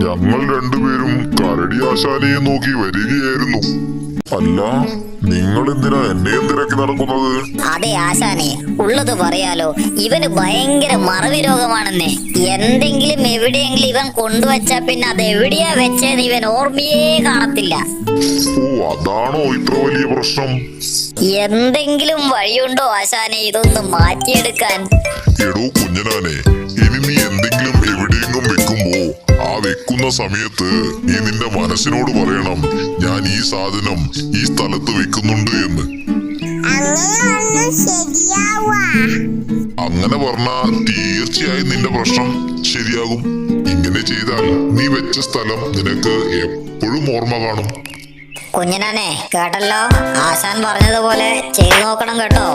ഞങ്ങൾ രണ്ടുപേരും കരടി ആശാനെയെ നോക്കി വരികയായിരുന്നു. അല്ല, നിങ്ങൾ എന്തിനാ എന്നെയും തിരക്കി നടക്കുന്നത്? അതെ ആശാനെ, ഉള്ളത് പറയാലോ, ഇവന് ഭയങ്കര മറവി രോഗമാണെന്നേ. എന്തെങ്കിലും എവിടെയെങ്കിലും ഇവൻ കൊണ്ടുവച്ചാ പിന്നെ അത് എവിടെയാ വെച്ചേന്ന് ഇവൻ ഓർമ്മയേ കാണത്തില്ല. ഓ, അതാണോ ഇത്ര വലിയ പ്രശ്നം? എന്തെങ്കിലും വഴിയുണ്ടോ ആശാനെ ഇതൊന്ന് മാറ്റിയെടുക്കാൻ? എടോ കുഞ്ഞനാനെ, ഇനി നീ എന്തെങ്കിലും എവിടെയെങ്കിലും വെക്കുമ്പോ ആ വെക്കുന്ന സമയത്ത് നീ നിന്റെ മനസ്സിനോട് പറയണം, ഞാൻ ഈ സാധനം ഈ സ്ഥലത്ത് വെക്കുന്നുണ്ട് എന്ന്. അങ്ങനെ പറഞ്ഞാ തീർച്ചയായും നിന്റെ പ്രശ്നം ശരിയാകും. ഇങ്ങനെ ചെയ്താൽ നീ വെച്ച സ്ഥലം നിനക്ക് എപ്പോഴും ഓർമ്മ കാണും. കുഞ്ഞനാനെ, കേട്ടല്ലോ, ആശാൻ പറഞ്ഞതുപോലെ ചെയ്തു നോക്കണം കേട്ടോ.